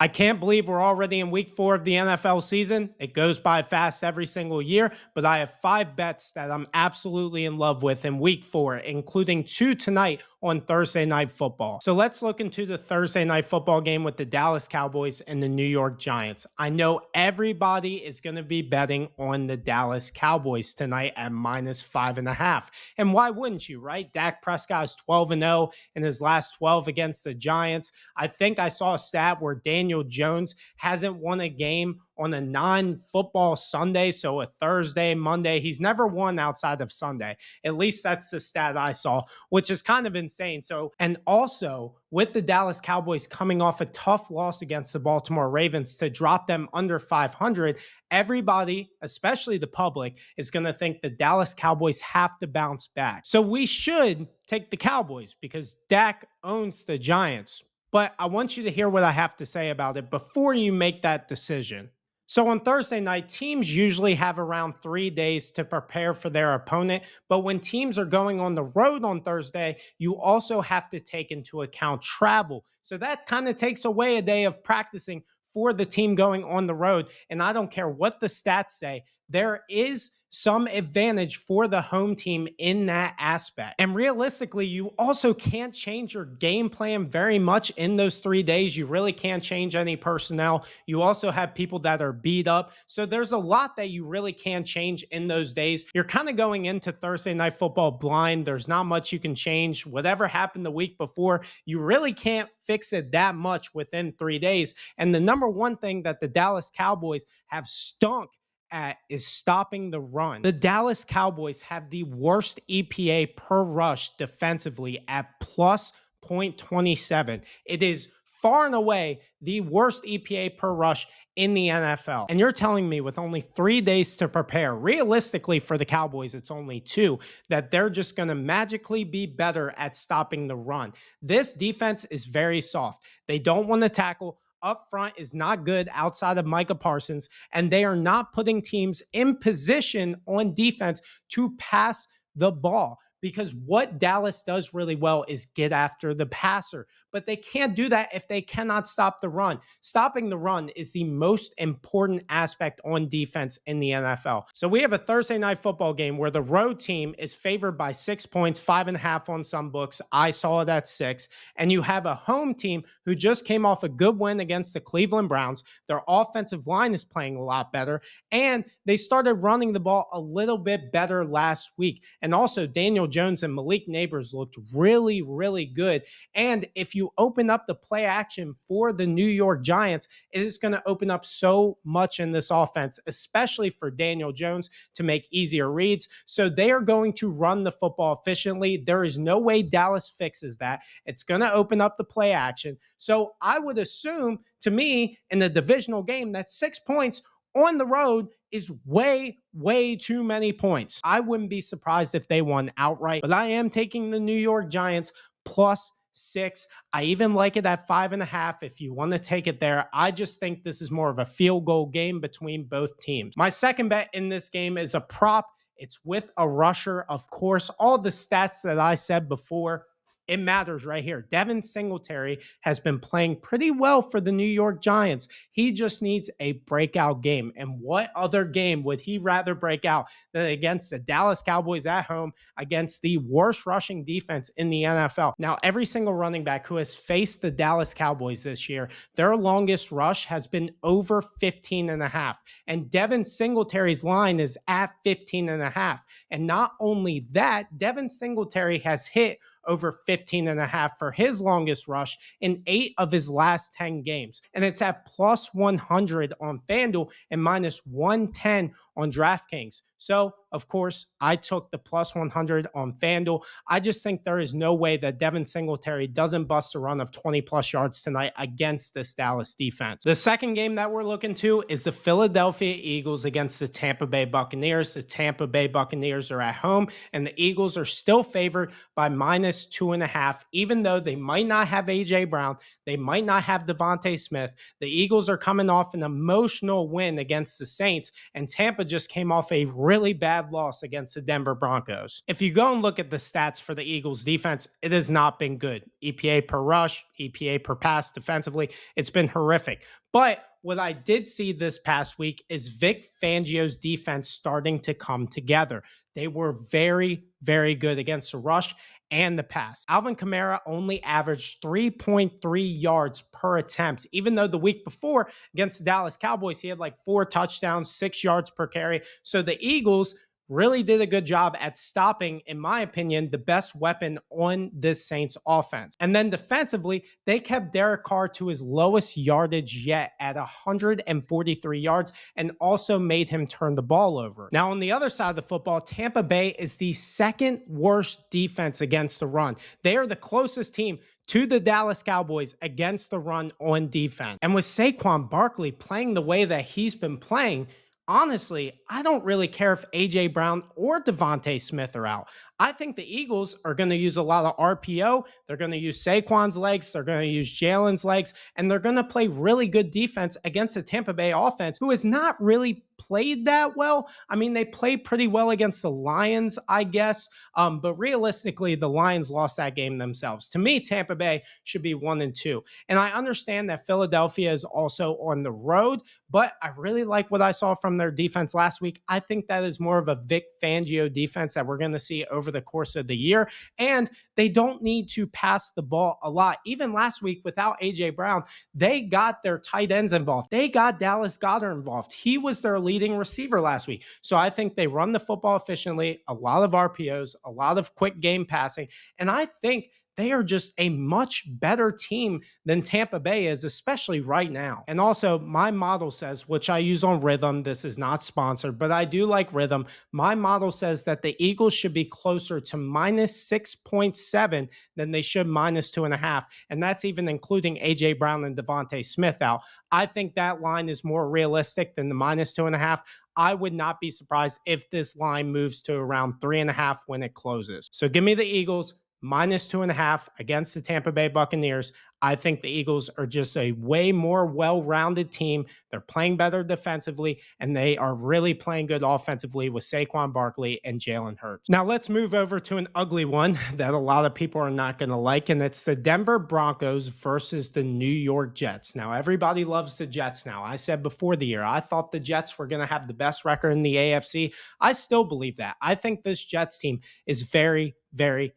I can't believe we're already in week 4 of the NFL season. It goes by fast every single year, but I have 5 bets that I'm absolutely in love with in week 4, including 2 tonight on Thursday Night Football. So let's look into the Thursday Night Football game with the Dallas Cowboys and the New York Giants. I know everybody is going to be betting on the Dallas Cowboys tonight at -5.5. And why wouldn't you, right? Dak Prescott is 12-0 in his last 12 against the Giants. I think I saw a stat where Daniel Jones hasn't won a game on a non-football Sunday, so a Thursday, Monday. He's never won outside of Sunday. At least that's the stat I saw, which is kind of insane. So, and also with the Dallas Cowboys coming off a tough loss against the Baltimore Ravens to drop them under 500, everybody, especially the public, is going to think the Dallas Cowboys have to bounce back. So we should take the Cowboys because Dak owns the Giants. But I want you to hear what I have to say about it before you make that decision. So on Thursday night, teams usually have around 3 days to prepare for their opponent. But when teams are going on the road on Thursday, you also have to take into account travel. So that kind of takes away a day of practicing for the team going on the road. And I don't care what the stats say, there is some advantage for the home team in that aspect. And realistically, you also can't change your game plan very much in those 3 days. You really can't change any personnel. You also have people that are beat up. So there's a lot that you really can't change in those days. You're kind of going into Thursday Night Football blind. There's not much you can change. Whatever happened the week before, you really can't fix it that much within 3 days. And the number one thing that the Dallas Cowboys have stunk at is stopping the run. The Dallas Cowboys have the worst EPA per rush defensively at plus 0.27. It is far and away the worst EPA per rush in the NFL. And you're telling me with only 3 days to prepare, realistically for the Cowboys, it's only 2, that they're just going to magically be better at stopping the run. This defense is very soft. They don't want to tackle. Up front is not good outside of Micah Parsons, and they are not putting teams in position on defense to pass the ball. Because what Dallas does really well is get after the passer, but they can't do that if they cannot stop the run. Stopping the run is the most important aspect on defense in the NFL. So we have a Thursday Night Football game where the road team is favored by 6 points, 5.5 on some books. I saw it at 6. And you have a home team who just came off a good win against the Cleveland Browns. Their offensive line is playing a lot better, and they started running the ball a little bit better last week. And also Daniel Jones and Malik Neighbors looked really, really good. And if you open up the play action for the New York Giants, it is going to open up so much in this offense, especially for Daniel Jones to make easier reads. So they are going to run the football efficiently. There is no way Dallas fixes that. It's going to open up the play action. So I would assume, to me, in the divisional game, that 6 points on the road is way, way too many points. I wouldn't be surprised if they won outright, but I am taking the New York Giants plus 6. I even like it at 5.5 if you want to take it there. I just think this is more of a field goal game between both teams. My second bet in this game is a prop. It's with a rusher. Of course, all the stats that I said before, it matters right here. Devin Singletary has been playing pretty well for the New York Giants. He just needs a breakout game. And what other game would he rather break out than against the Dallas Cowboys at home against the worst rushing defense in the NFL? Now, every single running back who has faced the Dallas Cowboys this year, their longest rush has been over 15.5. And Devin Singletary's line is at 15.5. And not only that, Devin Singletary has hit over 15.5 for his longest rush in 8 of his last 10 games. And it's at plus 100 on FanDuel and minus 110 on DraftKings. So, of course, I took the plus 100 on FanDuel. I just think there is no way that Devin Singletary doesn't bust a run of 20-plus yards tonight against this Dallas defense. The second game that we're looking to is the Philadelphia Eagles against the Tampa Bay Buccaneers. The Tampa Bay Buccaneers are at home, and the Eagles are still favored by minus 2.5. Even though they might not have A.J. Brown, they might not have Devontae Smith, the Eagles are coming off an emotional win against the Saints, and Tampa just came off a really really bad loss against the Denver Broncos. If you go and look at the stats for the Eagles defense, it has not been good. EPA per rush, EPA per pass defensively, it's been horrific. But what I did see this past week is Vic Fangio's defense starting to come together. They were very, very good against the rush and the pass. Alvin Kamara only averaged 3.3 yards per attempt, even though the week before against the Dallas Cowboys, he had like 4 touchdowns, 6 yards per carry. So the Eagles really did a good job at stopping, in my opinion, the best weapon on this Saints offense. And then defensively, they kept Derek Carr to his lowest yardage yet at 143 yards and also made him turn the ball over. Now, on the other side of the football, Tampa Bay is the second worst defense against the run. They are the closest team to the Dallas Cowboys against the run on defense. And with Saquon Barkley playing the way that he's been playing, honestly, I don't really care if A.J. Brown or Devontae Smith are out. I think the Eagles are going to use a lot of RPO. They're going to use Saquon's legs. They're going to use Jalen's legs. And they're going to play really good defense against the Tampa Bay offense, who has not really played that well. I mean, they played pretty well against the Lions, I guess. But realistically, the Lions lost that game themselves. To me, Tampa Bay should be 1-2. And I understand that Philadelphia is also on the road, but I really like what I saw from their defense last week. I think that is more of a Vic Fangio defense that we're going to see over the course of the year. And they don't need to pass the ball a lot. Even last week without A.J. Brown, they got their tight ends involved. They got Dallas Goedert involved. He was their leading receiver last week. So I think they run the football efficiently, a lot of RPOs, a lot of quick game passing. And I think they are just a much better team than Tampa Bay is, especially right now. And also, my model says, which I use on Rhythm, this is not sponsored, but I do like Rhythm. My model says that the Eagles should be closer to minus 6.7 than they should minus 2.5. And that's even including A.J. Brown and Devontae Smith out. I think that line is more realistic than the minus 2.5. I would not be surprised if this line moves to around 3.5 when it closes. So give me the Eagles minus 2.5 against the Tampa Bay Buccaneers. I think the Eagles are just a way more well-rounded team. They're playing better defensively, and they are really playing good offensively with Saquon Barkley and Jalen Hurts. Now let's move over to an ugly one that a lot of people are not going to like, and it's the Denver Broncos versus the New York Jets. Now, everybody loves the Jets now. I said before the year, I thought the Jets were going to have the best record in the AFC. I still believe that. I think this Jets team is very, very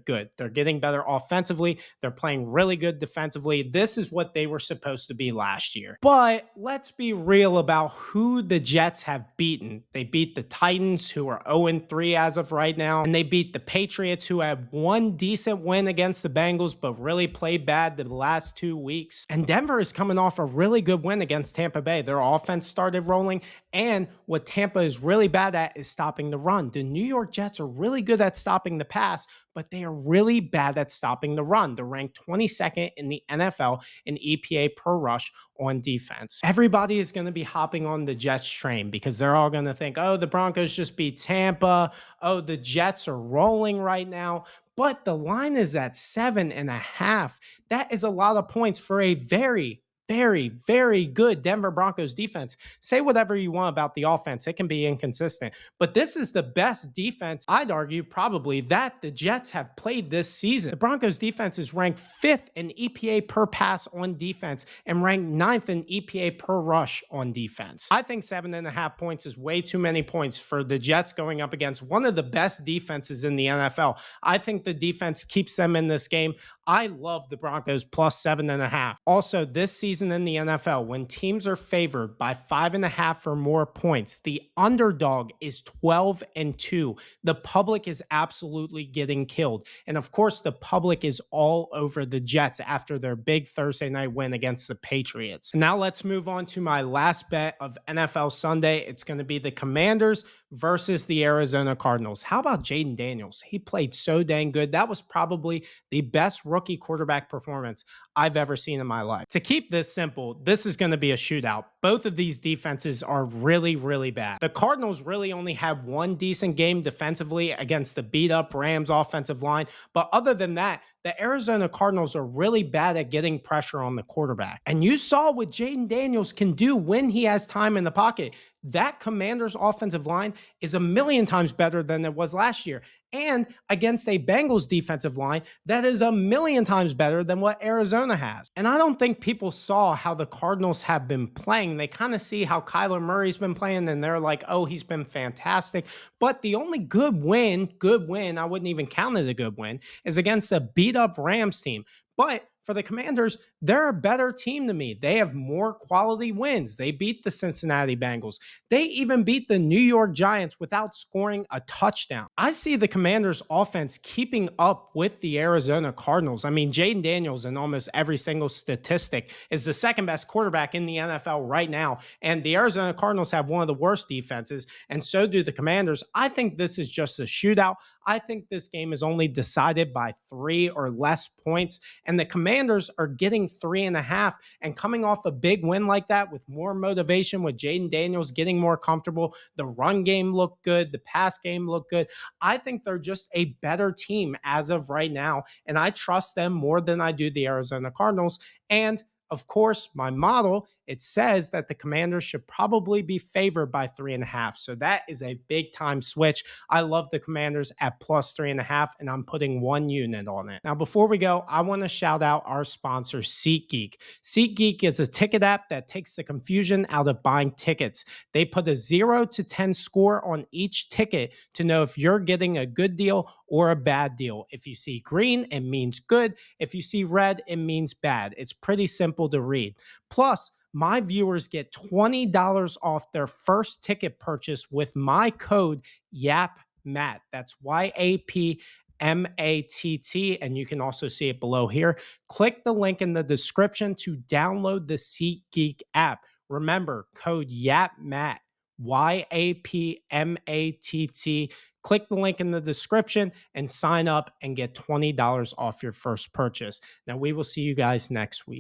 good. They're getting better offensively. They're playing really good defensively. This is what they were supposed to be last year. But let's be real about who the Jets have beaten. They beat the Titans, who are 0-3 as of right now, and they beat the Patriots, who had one decent win against the Bengals, but really played bad the last 2 weeks. And Denver is coming off a really good win against Tampa Bay. Their offense started rolling, and what Tampa is really bad at is stopping the run. The New York Jets are really good at stopping the pass, but they are really bad at stopping the run. They're ranked 22nd in the NFL in EPA per rush on defense. Everybody is going to be hopping on the Jets train because they're all going to think, oh, the Broncos just beat Tampa. Oh, the Jets are rolling right now. But the line is at 7.5. That is a lot of points for a very good Denver Broncos defense. Say whatever you want about the offense. It can be inconsistent, but this is the best defense, I'd argue, probably, that the Jets have played this season. The Broncos defense is ranked 5th in EPA per pass on defense and ranked 9th in EPA per rush on defense. I think 7.5 points is way too many points for the Jets going up against one of the best defenses in the NFL. I think the defense keeps them in this game. I love the Broncos plus 7.5. Also, this season in the NFL, when teams are favored by 5.5 or more points, the underdog is 12-2. The public is absolutely getting killed. And of course, the public is all over the Jets after their big Thursday night win against the Patriots. Now let's move on to my last bet of NFL Sunday. It's going to be the Commanders versus the Arizona Cardinals. How about Jaden Daniels? He played so dang good. That was probably the best rookie quarterback performance I've ever seen in my life. To keep this this simple. This is going to be a shootout. Both of these defenses are really, really bad. The Cardinals really only had one decent game defensively against the beat up Rams offensive line. But other than that, the Arizona Cardinals are really bad at getting pressure on the quarterback. And you saw what Jaden Daniels can do when he has time in the pocket. That Commanders offensive line is a million times better than it was last year. And against a Bengals defensive line that is a million times better than what Arizona has. And I don't think people saw how the Cardinals have been playing. They kind of see how Kyler Murray's been playing and they're like, oh, he's been fantastic. But the only good win, I wouldn't even count it a good win, is against a beat up Rams team. But for the Commanders, they're a better team to me. They have more quality wins. They beat the Cincinnati Bengals. They even beat the New York Giants without scoring a touchdown. I see the Commanders' offense keeping up with the Arizona Cardinals. I mean, Jaden Daniels in almost every single statistic is the second best quarterback in the NFL right now. And the Arizona Cardinals have one of the worst defenses, and so do the Commanders. I think this is just a shootout. I think this game is only decided by 3 or less points, and the Commanders are getting 3.5, and coming off a big win like that with more motivation, with Jaden Daniels getting more comfortable, the run game looked good, the pass game looked good. I think they're just a better team as of right now, and I trust them more than I do the Arizona Cardinals. And of course, my model, it says that the Commanders should probably be favored by 3.5. So that is a big time switch. I love the Commanders at plus 3.5, and I'm putting 1 unit on it. Now, before we go, I want to shout out our sponsor, SeatGeek. SeatGeek is a ticket app that takes the confusion out of buying tickets. They put a 0 to 10 score on each ticket to know if you're getting a good deal or a bad deal. If you see green, it means good. If you see red, it means bad. It's pretty simple to read. Plus, my viewers get $20 off their first ticket purchase with my code YAPMATT. That's YAPMATT, and you can also see it below here. Click the link in the description to download the SeatGeek app. Remember, code YAPMATT, YAPMATT. Click the link in the description and sign up and get $20 off your first purchase. Now, we will see you guys next week.